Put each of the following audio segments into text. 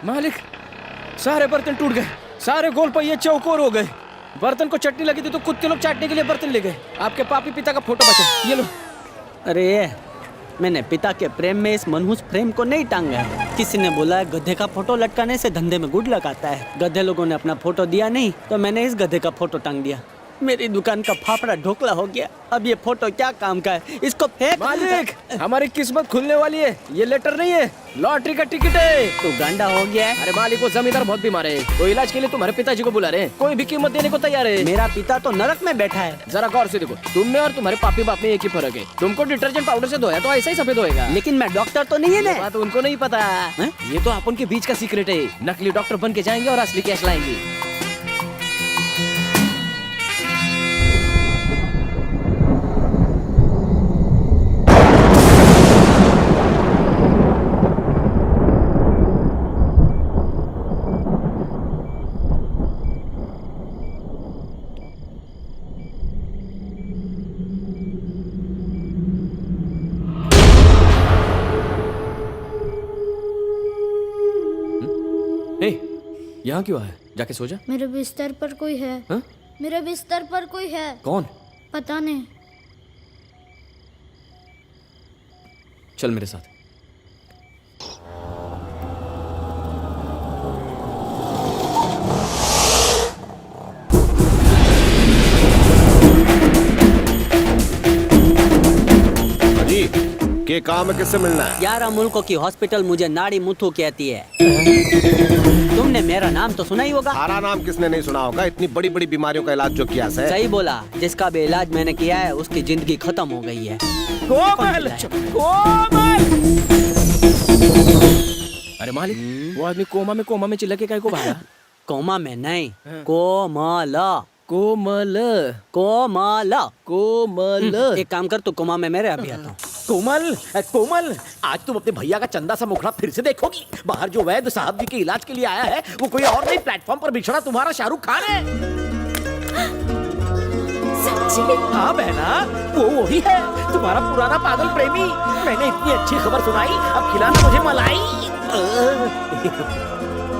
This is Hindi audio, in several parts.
मालिक, सारे बर्तन टूट गए, सारे गोल पहिए चौकोर हो गए। बर्तन को चटनी लगी थी तो कुत्ते लोग चाटने के लिए बर्तन ले गए। आपके पापी पिता का फोटो बचा, ये लो। अरे मैंने पिता के प्रेम में इस मनहूस प्रेम को नहीं टांगा है। किसी ने बोला है गधे का फोटो लटकाने से धंधे में गुड लग आता है। गधे लोगों ने अपना फोटो दिया नहीं तो मैंने इस गधे का फोटो टांग दिया। मेरी दुकान का फाफड़ा ढोकला हो गया। अब ये फोटो क्या काम का है, इसको फेंक। मालिक, हमारी किस्मत खुलने वाली है। ये लेटर नहीं है, लॉटरी का टिकट है। तू गांडा हो गया है। अरे मालिक, वो जमींदार बहुत बीमार है, तो इलाज के लिए तुम्हारे पिताजी को बुला रहे हैं। कोई भी कीमत देने को तैयार है। मेरा पिता तो नरक में बैठा है। जरा गौर से देखो, तुम में और तुम्हारे पापी बाप में एक ही फर्क है। तुमको डिटर्जेंट पाउडर से धोया तो ऐसा ही सफेद होएगा। लेकिन मैं डॉक्टर तो नहीं है ना। बात उनको नहीं पता है? ये तो अपन के बीच का सीक्रेट है। नकली डॉक्टर बन के जाएंगे और असली कैश लाएंगे। यहाँ क्यों आया? जाके सो जा। मेरे बिस्तर पर कोई है। हा? मेरे बिस्तर पर कोई है। कौन? पता नहीं। चल मेरे साथ। के काम में किससे मिलना है? 11 मुल्कों की हॉस्पिटल मुझे नाड़ी मुथु कहती है। तुमने मेरा नाम तो सुना ही होगा। सारा नाम किसने नहीं सुना होगा? इतनी बड़ी बड़ी बीमारियों का इलाज जो किया है। सही बोला, जिसका भी इलाज मैंने किया है उसकी जिंदगी खत्म हो गई है। कोमल! कोमल! अरे मालिक, वो आदमी कोमा में चिल्ला के काय को भागा? कोमा में नहीं, कोमल कोमल कोमल कोमल। एक काम कर, तू कोमा में मेरे अभी आता हूँ। कोमल, कोमल, आज तुम अपने भैया का चंदा सा मुखड़ा फिर से देखोगी। बाहर जो वैद्य साहब जी के इलाज के लिए आया है वो कोई और नहीं, प्लेटफॉर्म पर बिछड़ा तुम्हारा शाहरुख खान है। सच्ची? हाँ बहना, वो वही है, तुम्हारा पुराना पागल प्रेमी। मैंने इतनी अच्छी खबर सुनाई, अब खिलाना मुझे मलाई।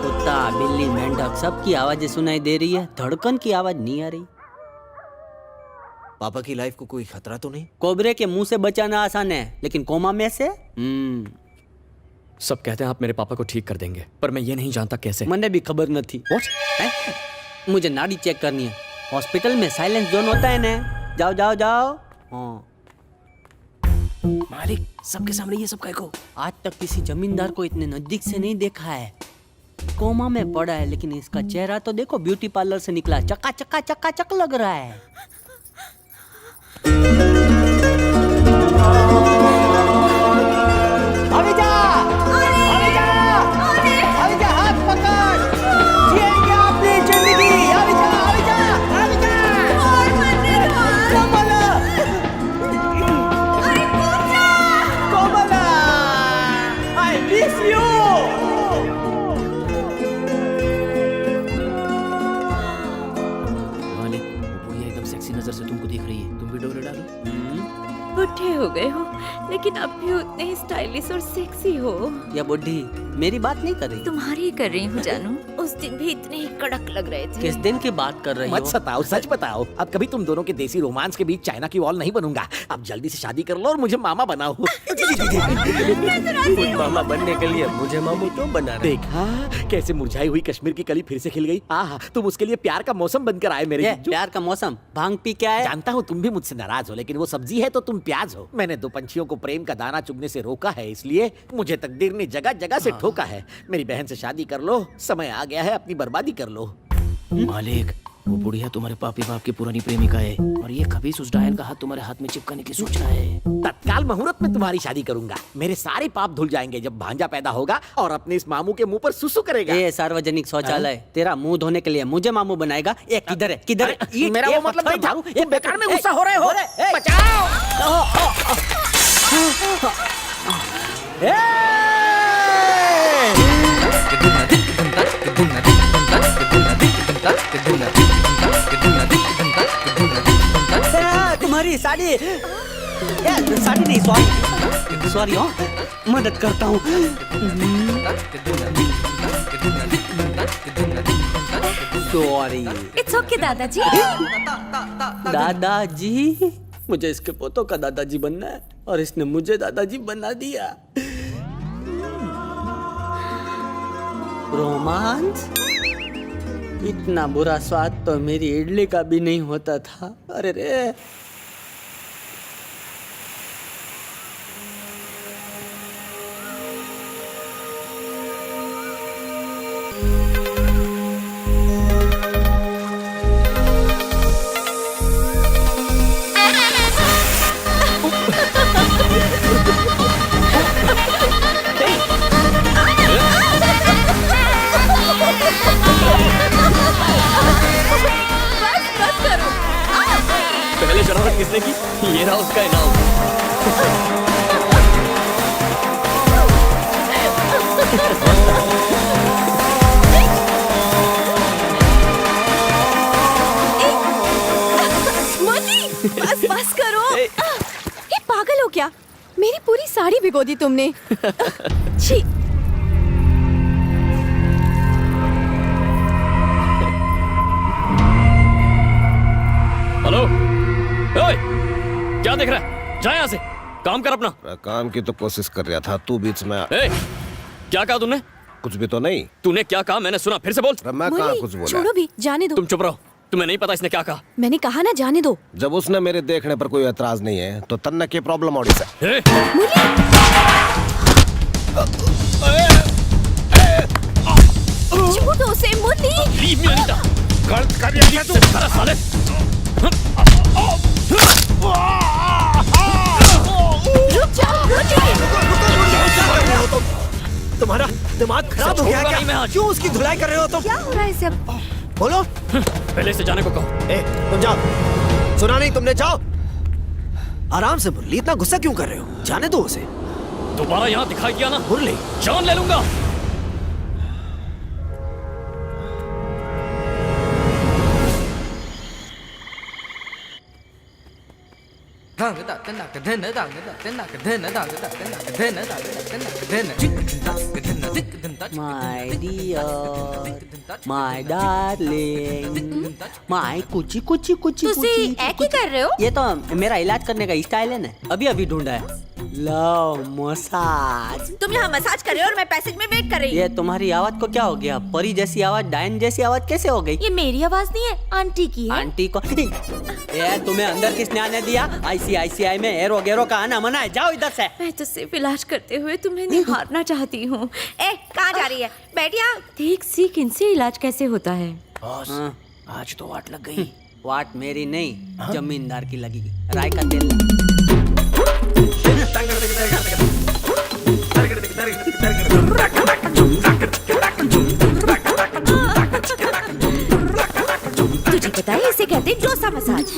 कुत्ता, बिल्ली, मेंढक सबकी आवाजें सुनाई दे रही है, धड़कन की आवाज नहीं आ रही। पापा की लाइफ को कोई खतरा तो नहीं? कोबरे के मुंह से बचाना आसान है, लेकिन कोमा में से सब कहते हैं आप मेरे पापा को ठीक कर देंगे, पर मैं ये नहीं जानता कैसे। मैंने भी खबर न थी। मुझे नाड़ी चेक करनी है। हॉस्पिटल में साइलेंस जोन होता है ना। जाओ जाओ जाओ। हाँ। मालिक, सबके सामने ये सब कह को। आज तक किसी जमींदार को इतने नजदीक से नहीं देखा है। कोमा में पड़ा है, लेकिन इसका चेहरा तो देखो, ब्यूटी पार्लर से निकला, चका चका चका चक लग रहा है। हाथ पकड़, जिएंगे अपनी जिंदगी। कोमला, I miss you। मालिक, वो बुढ़िया एकदम सेक्सी नजर से तुमको देख रही है, तुम भी डोरे डालो। बुढ़े हो गए हो, लेकिन अब भी उतने ही स्टाइलिश और सेक्सी हो। या बुढ़ी मेरी बात नहीं कर रही? तुम्हारी ही कर रही हूँ जानू। उस दिन भी इतने ही कड़क लग रहे थे। किस दिन की बात कर रही हो? मत सताओ, सच बताओ। अब कभी तुम दोनों के देसी रोमांस के बीच चाइना की वॉल नहीं बनूंगा। अब जल्दी से शादी कर लो और मुझे मामा बनाओ। मामा बनने के लिए मुझे मामू क्यों बना रहे? देखा कैसे मुरझाई हुई कश्मीर की कली फिर से खिल गई। आहा, तुम उसके लिए प्यार का मौसम बनकर आए मेरे जीजू। प्यार का मौसम भांग पी के आए। जानता हूँ तुम भी मुझसे नाराज हो, लेकिन वो सब्जी है तो तुम प्याज हो। मैंने दो पंछियों को प्रेम का दाना चुगने से रोका है, इसलिए मुझे तकदीर ने जगह जगह से ठोका है। मेरी बहन से शादी कर लो, समय आ गया है अपनी बर्बादी कर लो। मालिक, वो बुढ़िया तुम्हारे पापी बाप की पुरानी प्रेमिका है, और ये खबीस उस डायन का हाथ तुम्हारे हाथ में चिपकाने की सोच रहा है। तत्काल मुहूर्त में तुम्हारी शादी करूंगा। मेरे सारे पाप धुल जाएंगे जब भांजा पैदा होगा और अपने इस मामू के मुंह पर सुसु करेगा। ये सार्वजनिक शौचालय तेरा मुंह धोने के लिए मुझे मामू बनाएगा। एक किधर है, किधर है? मेरा वो मतलब नहीं था। ये बेकार में गुस्सा हो रहे हो। बचाओ। तुम्हारी साड़ी, साड़ी नहीं, सॉरी, मदद करता हूँ। सॉरी। इट्स ओके दादाजी। दादाजी, मुझे इसके पोतों का दादाजी बनना है और इसने मुझे दादाजी बना दिया। रोमांस? इतना बुरा स्वाद तो मेरी इडली का भी नहीं होता था। अरे रे। पहले शरारत किसने की? ये रहा उसका इनाम। मोदी, बस बस करो। ये पागल हो क्या? मेरी पूरी साड़ी भिगो दी तुमने। छी। हेलो, ओए, क्या देख रहा है? जा यहाँ से, काम कर अपना। मैं काम की तो कोशिश कर रहा था, तू बीच में ए, क्या कहा तुमने? कुछ भी तो नहीं। तूने क्या कहा? मैंने सुना, फिर से बोल। मैं कहाँ कुछ बोला? छोड़ो भी, जाने दो। तुम चुप रहो, तुम्हें नहीं पता इसने क्या कहा। मैंने कहा ना, जाने दो। जब उसने मेरे देखने पर कोई एतराज नहीं है तो तन्ना की प्रॉब्लम और है। ए, छूटो से मुरली। leave me, Anita. गलत कर रही है तू। सारा साले। रुक जाओ, तुम्हारा दिमाग खराब हो गया छोड़ूंगा नहीं मैं क्या? आज। क्यों उसकी धुलाई कर रहे हो तुम? क्या हो रहा है सब? बोलो। पहले से जाने को कहो। ए, तुम जाओ। सुना नहीं तुमने? जाओ आराम से। मुरली, इतना गुस्सा क्यों कर रहे हो? जाने दो उसे। दोबारा यहाँ दिखाई दिया ना, मुरली, जान ले लूंगा। My dear, my darling, my कुची कुची कुची तुसी कुची। एक ही कर रहे हो? ये तो मेरा इलाज करने का स्टाइल है ना। अभी अभी ढूंढा है। Love massage. तुम यहाँ मसाज कर रहे हो और मैं पैसेज में वेट कर रही हूँ। ये तुम्हारी आवाज को क्या हो गया? परी जैसी आवाज, डायन जैसी आवाज कैसे हो गई? ये मेरी आवाज नहीं है, आंटी की है। आंटी को ये तुम्हें अंदर किसने आने दिया? आईसीआईसीआई में एरो गेरो का आना मना है। जाओ इधर से। मैं तो सिर्फ इलाज करते हुए तुम्हें निहारना चाहती हूँ। ए, कहाँ जा रही है? बैठ यहाँ। देख सीख, इनसे इलाज कैसे होता है। हाँ, आज तो वाट लग गई। वाट मेरी नहीं, जमींदार की लगेगी। राय का तेल। तुझे पता है इसे कहते हैं डोसा मसाज।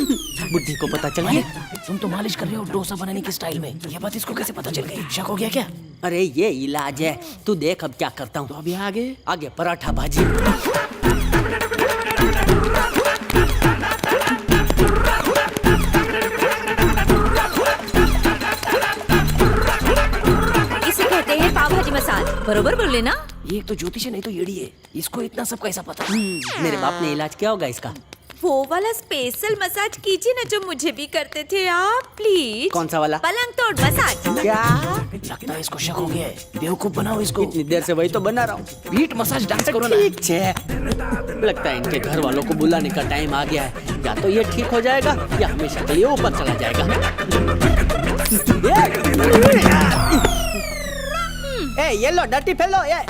बुद्धि को पता चल गया। तुम तो मालिश कर रहे हो डोसा बनाने की स्टाइल में। ये बात इसको कैसे पता चल गई? शक हो गया क्या? अरे ये इलाज है। तू देख अब क्या करता हूँ। तो अभी आगे आगे पराठा भाजी। इसे कहते हैं पाव भाजी मसाज। बरोबर बोले ना? ये तो ज्योतिष है, नहीं तो येड़ी है। इसको इतना सब कैसा पता? मेरे बाप ने इलाज किया होगा इसका। वो वाला स्पेशल मसाज कीजिए ना जो मुझे भी करते थे आप, प्लीज। कौन सा वाला? पलंग तोड़ मसाज। क्या? लगता है इसको शक हो गया है। बेवकूफ बनाओ इसको। इतनी देर से वही तो बना रहा हूँ। बीट मसाज डांस करो ना। ठीक है। लगता है इनके घर वालों को बुलाने का टाइम आ गया है। या तो ये ठीक हो जाएगा या हमेशा के लिए ऊपर चला जाएगा। ए ये लो डर्टी फेलो ये।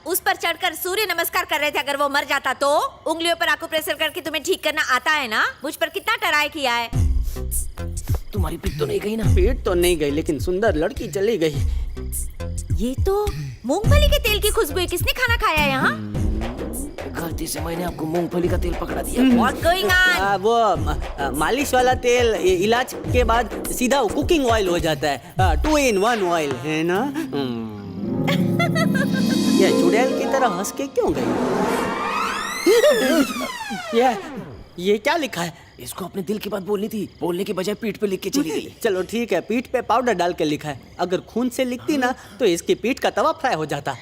उस पर चढ़कर सूर्य नमस्कार कर रहे थे। अगर वो मर जाता तो? उंगलियों पर आंखों प्रेशर करके तुम्हें ठीक करना आता है ना? मुझ पर कितना ट्राई किया है। तुम्हारी पीठ तो नहीं गई ना? पीठ तो नहीं गई लेकिन सुंदर लड़की चली गई। ये तो मूंगफली के तेल की खुशबू है। किसने खाना खाया यहाँ? गलती से मैंने आपको मूंगफली का तेल पकड़ा दिया। What's going on? वो मालिश वाला तेल इलाज के बाद सीधा कुकिंग ऑयल हो जाता है। 2 in 1 ऑयल है ना। ये चुड़ैल की तरह हंस के क्यों गई? ये ये क्या लिखा है? इसको अपने दिल की बात बोलनी थी, बोलने की बजाय पीठ पे लिख के चली गई। चलो ठीक है, पीठ पे पाउडर डाल के लिखा है। अगर खून से लिखती ना तो इसकी पीठ का तवा फ्राई हो जाता।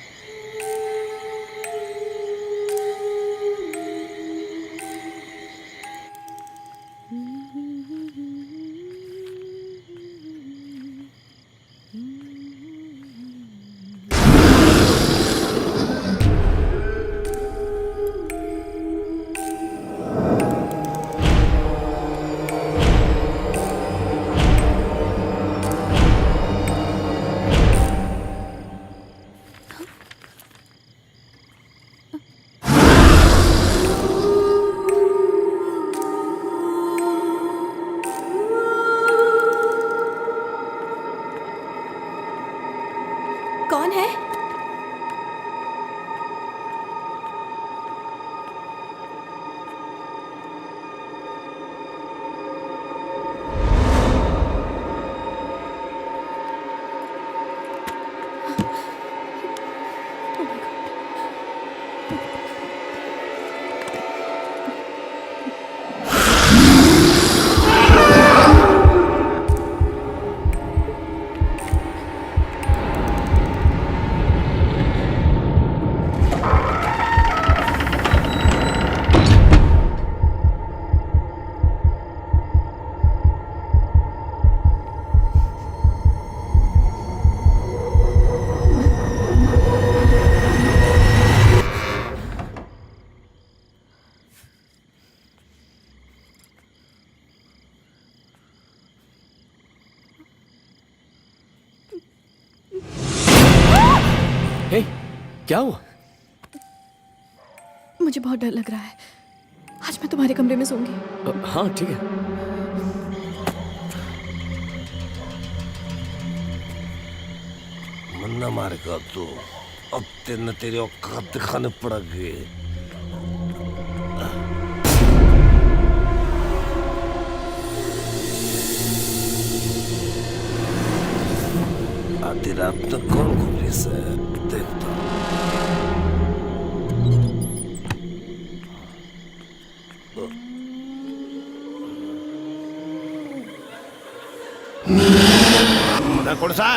कौन है? हे, क्या हुआ? मुझे बहुत डर लग रहा है। आज मैं तुम्हारे कमरे में सोऊंगी। हाँ ठीक है। मन्ना मारेगा तू, अब तेरे तेरी औकात दिखाने पड़ेगी। आधी रात तक कौन घूमी से देखता कौन सा